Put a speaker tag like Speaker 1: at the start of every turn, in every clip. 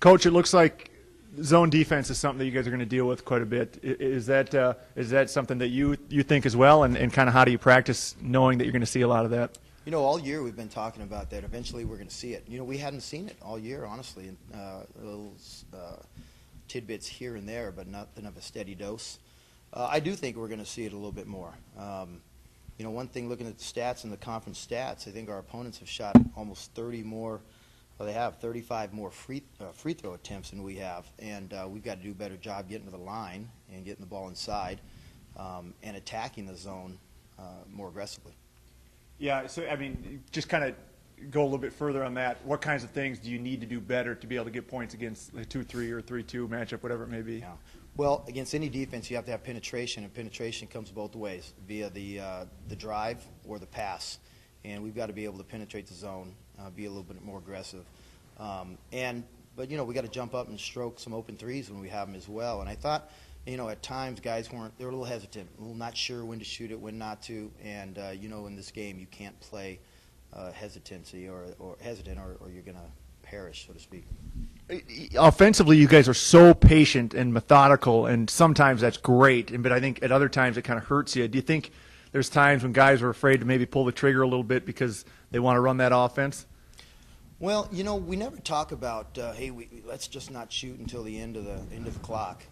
Speaker 1: Coach, it looks like zone defense is something that you guys are going to deal with quite a bit. Is that something that you think as well, and kind of how do you practice knowing that you're going to see a lot of that?
Speaker 2: You know, all year we've been talking about that. Eventually we're going to see it. You know, we hadn't seen it all year, honestly. Little tidbits here and there, but nothing of a steady dose. I do think we're going to see it a little bit more. You know, one thing, looking at the stats and the conference stats, I think our opponents have shot almost 30 more. Well, they have 35 more free throw attempts than we have, and we've got to do a better job getting to the line and getting the ball inside and attacking the zone more aggressively.
Speaker 1: Yeah, so, I mean, just kind of go a little bit further on that. What kinds of things do you need to do better to be able to get points against the 2-3 or 3-2 matchup, whatever it may be?
Speaker 2: Yeah. Well, against any defense, you have to have penetration, and penetration comes both ways, via the drive or the pass. And we've got to be able to penetrate the zone, be a little bit more aggressive. But, you know, we got to jump up and stroke some open threes when we have them as well. And I thought, you know, at times guys they were a little hesitant, a little not sure when to shoot it, when not to. And, you know, in this game you can't play hesitancy or hesitant or you're going to perish, so to speak.
Speaker 1: Offensively, you guys are so patient and methodical, and sometimes that's great. But I think at other times it kind of hurts you. Do you think there's times when guys are afraid to maybe pull the trigger a little bit because they want to run that offense?
Speaker 2: Well, you know, we never talk about, hey, let's just not shoot until the end of the clock.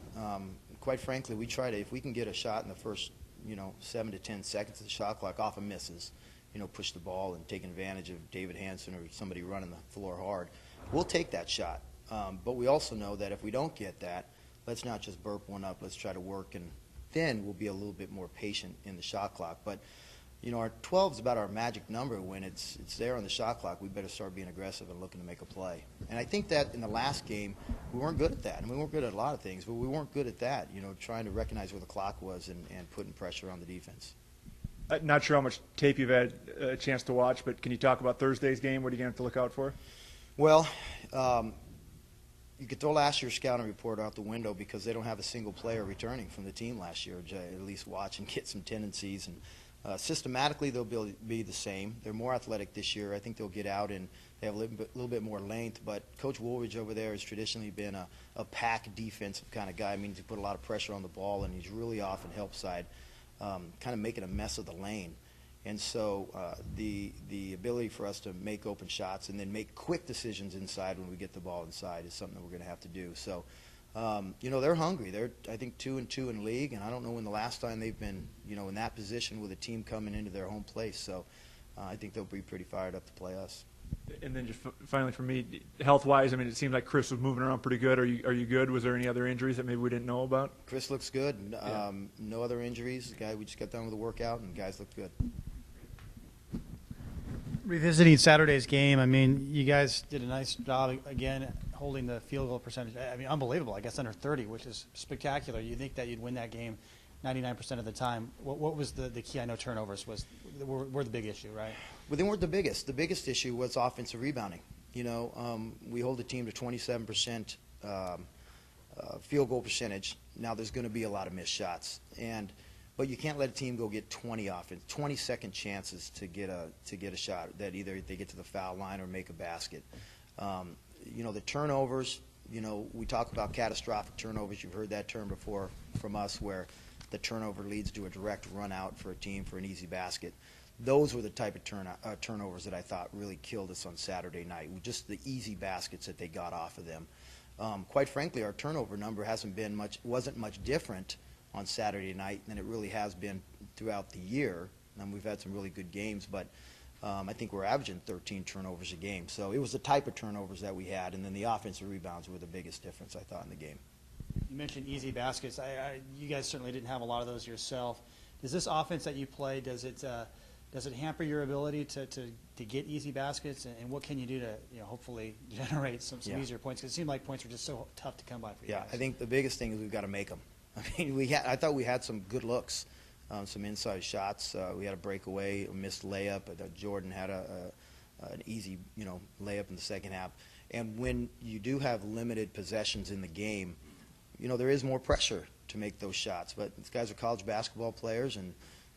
Speaker 2: Quite frankly, we try to, if we can get a shot in the first, you know, 7 to 10 seconds of the shot clock off of misses, you know, push the ball and take advantage of David Hanson or somebody running the floor hard, we'll take that shot. But we also know that if we don't get that, let's not just burp one up. Let's try to work, and then we'll be a little bit more patient in the shot clock. But, you know, our 12 is about our magic number. When it's there on the shot clock, we better start being aggressive and looking to make a play. And I think that in the last game, we weren't good at that. And we weren't good at a lot of things, but we weren't good at that, you know, trying to recognize where the clock was and putting pressure on the defense.
Speaker 1: Not sure how much tape you've had a chance to watch, but can you talk about Thursday's game? What are you going to have to look out for?
Speaker 2: Well, you could throw last year's scouting report out the window because they don't have a single player returning from the team last year. At least watch and get some tendencies. And systematically, they'll be the same. They're more athletic this year. I think they'll get out and they have a little bit more length. But Coach Woolridge over there has traditionally been a pack defensive kind of guy. It means he put a lot of pressure on the ball, and he's really off and help side, kind of making a mess of the lane. And so the ability for us to make open shots and then make quick decisions inside when we get the ball inside is something that we're going to have to do. So, you know, they're hungry. They're, I think, 2-2 in league, and I don't know when the last time they've been, you know, in that position with a team coming into their home place. So I think they'll be pretty fired up to play us.
Speaker 1: And then just finally for me, health-wise, I mean, it seemed like Chris was moving around pretty good. Are you good? Was there any other injuries that maybe we didn't know about?
Speaker 2: Chris looks good.
Speaker 1: Yeah.
Speaker 2: No other injuries. The guy, we just got done with the workout, and guys look good.
Speaker 3: Revisiting Saturday's game, I mean, you guys did a nice job again holding the field goal percentage. I mean, unbelievable. I guess under 30, which is spectacular. You think that you'd win that game 99% of the time. What was the key? I know turnovers were the big issue, right?
Speaker 2: Well, they weren't the biggest. The biggest issue was offensive rebounding. You know, we hold the team to 27% field goal percentage. Now, there's going to be a lot of missed shots, but you can't let a team go get 20-second chances to get a shot that either they get to the foul line or make a basket. You know, the turnovers. You know, we talk about catastrophic turnovers. You've heard that term before from us, where the turnover leads to a direct run out for a team for an easy basket. Those were the type of turnovers that I thought really killed us on Saturday night. Just the easy baskets that they got off of them. Quite frankly, our turnover number wasn't much different on Saturday night than it really has been throughout the year. And we've had some really good games, but I think we're averaging 13 turnovers a game. So it was the type of turnovers that we had, and then the offensive rebounds were the biggest difference, I thought, in the game.
Speaker 3: You mentioned easy baskets. You guys certainly didn't have a lot of those yourself. Does this offense that you play, does it hamper your ability to get easy baskets, and what can you do to, you know, hopefully generate some easier points? Because it seemed like points were just so tough to come by for you guys.
Speaker 2: I think the biggest thing is we've got to make them. I mean, I thought we had some good looks, some inside shots. We had a breakaway, a missed layup. I thought Jordan had an easy, you know, layup in the second half. And when you do have limited possessions in the game, you know, there is more pressure to make those shots. But these guys are college basketball players, and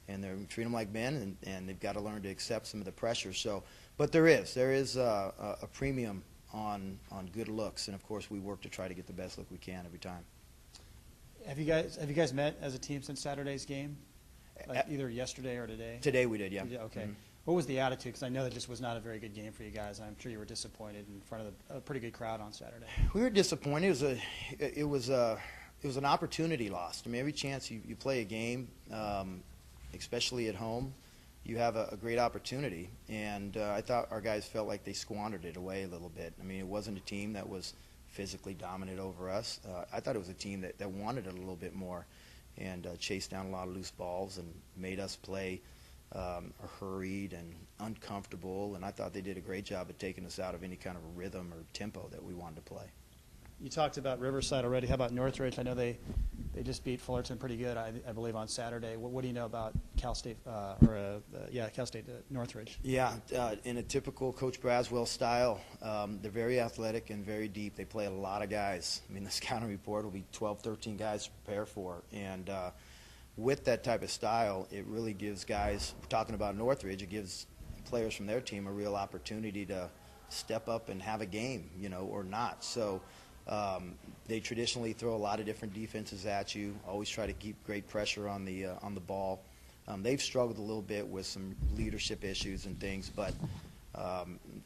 Speaker 2: they're treat them like men, and they've got to learn to accept some of the pressure. So, but there is a premium on good looks, and of course we work to try to get the best look we can every time.
Speaker 3: Have you guys met as a team since Saturday's game, like either yesterday or today?
Speaker 2: Today we did, yeah.
Speaker 3: Okay.
Speaker 2: Mhm.
Speaker 3: What was the attitude? Because I know that just was not a very good game for you guys. I'm sure you were disappointed in front of a pretty good crowd on Saturday.
Speaker 2: We were disappointed. It was an opportunity lost. I mean, every chance you play a game, especially at home, you have a great opportunity. And I thought our guys felt like they squandered it away a little bit. I mean, it wasn't a team that was physically dominant over us. I thought it was a team that wanted it a little bit more and chased down a lot of loose balls and made us play hurried and uncomfortable, and I thought they did a great job of taking us out of any kind of a rhythm or tempo that we wanted to play.
Speaker 3: You talked about Riverside already. How about Northridge? I know they just beat Fullerton pretty good, I believe, on Saturday. What do you know about Cal State Cal State Northridge?
Speaker 2: Yeah, in a typical Coach Braswell style, they're very athletic and very deep. They play a lot of guys. I mean, the scouting report will be 12, 13 guys to prepare for, and with that type of style, it really gives guys, talking about Northridge, it gives players from their team a real opportunity to step up and have a game, or not. So they traditionally throw a lot of different defenses at you, always try to keep great pressure on the ball. They've struggled a little bit with some leadership issues and things, but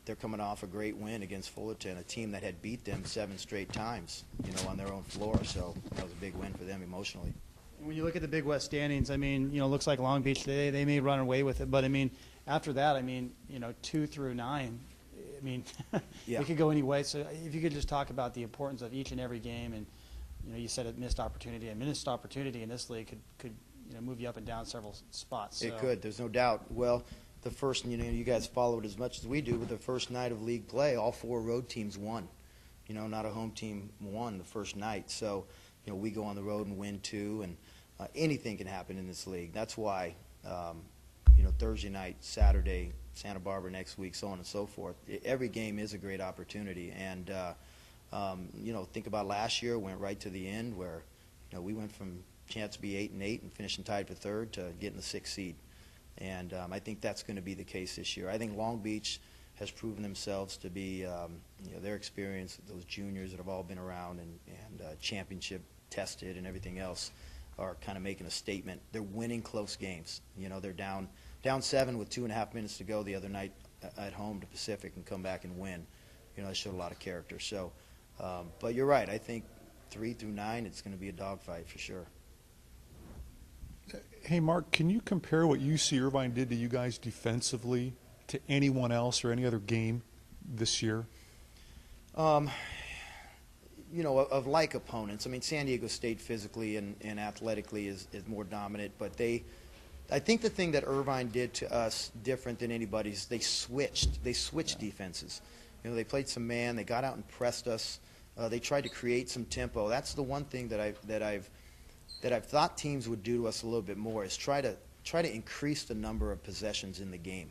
Speaker 2: they're coming off a great win against Fullerton, a team that had beat them 7 straight times, on their own floor. So that was a big win for them emotionally.
Speaker 3: When you look at the Big West standings, I mean, it looks like Long Beach, they may run away with it. But, I mean, after that, I mean, 2 through 9, I mean,
Speaker 2: Yeah.
Speaker 3: It could go any way. So if you could just talk about the importance of each and every game. And, you said a missed opportunity. A missed opportunity in this league could move you up and down several spots. So.
Speaker 2: It could. There's no doubt. Well, the first, you guys followed as much as we do, but the first night of league play, all 4 road teams won. Not a home team won the first night. So, we go on the road and win 2, and anything can happen in this league. That's why, Thursday night, Saturday, Santa Barbara next week, so on and so forth. Every game is a great opportunity. And, think about last year, went right to the end where, we went from chance to be 8-8 and finishing tied for 3rd to getting the 6th seed. And I think that's going to be the case this year. I think Long Beach has proven themselves to be, their experience, those juniors that have all been around and championship tested and everything else, are kind of making a statement. They're winning close games. They're down 7 with 2.5 minutes to go the other night at home to Pacific and come back and win. That showed a lot of character. So, but you're right. I think 3 through 9, it's going to be a dogfight for sure.
Speaker 4: Hey, Mark, can you compare what UC Irvine did to you guys defensively to anyone else or any other game this year?
Speaker 2: Of like opponents. I mean, San Diego State physically and athletically is more dominant, but I think the thing that Irvine did to us different than anybody's, they switched defenses. They played some man, they got out and pressed us. They tried to create some tempo. That's the one thing that I've thought teams would do to us a little bit more, is try to increase the number of possessions in the game.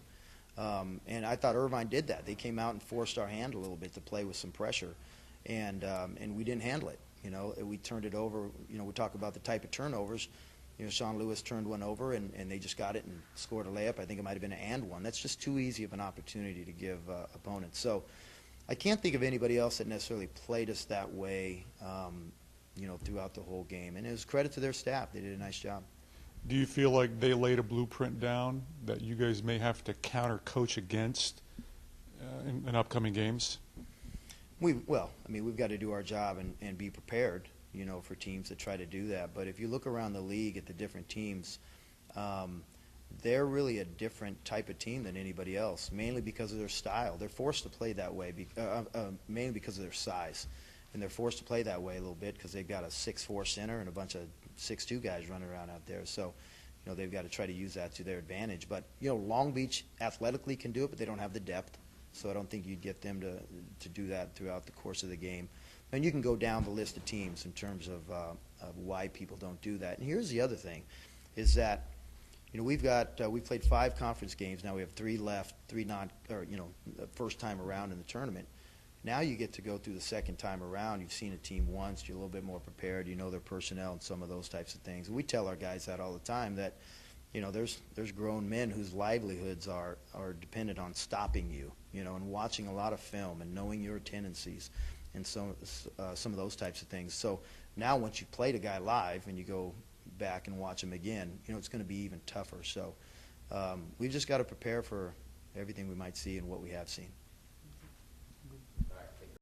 Speaker 2: And I thought Irvine did that. They came out and forced our hand a little bit to play with some pressure. And we didn't handle it. We turned it over. We talk about the type of turnovers. Sean Lewis turned one over, and they just got it and scored a layup. I think it might have been an and one. That's just too easy of an opportunity to give opponents. So I can't think of anybody else that necessarily played us that way, throughout the whole game. And it was credit to their staff. They did a nice job.
Speaker 4: Do you feel like they laid a blueprint down that you guys may have to counter-coach against in upcoming games?
Speaker 2: We've got to do our job and be prepared, for teams that try to do that. But if you look around the league at the different teams, they're really a different type of team than anybody else, mainly because of their style. They're forced to play that way, mainly because of their size. And they're forced to play that way a little bit because they've got a 6'4" center and a bunch of 6'2" guys running around out there. So, they've got to try to use that to their advantage. But, Long Beach athletically can do it, but they don't have the depth. So I don't think you'd get them to do that throughout the course of the game. And you can go down the list of teams in terms of why people don't do that. And here's the other thing, is that we've played 5 conference games now. We have 3 left, 3 first time around in the tournament. Now you get to go through the second time around. You've seen a team once. You're a little bit more prepared. You know their personnel and some of those types of things. And we tell our guys that all the time, that you know, there's grown men whose livelihoods are dependent on stopping you, you know, and watching a lot of film and knowing your tendencies and some of those types of things. So now once you've played a guy live and you go back and watch him again, you know, it's going to be even tougher. So we've just got to prepare for everything we might see and what we have seen.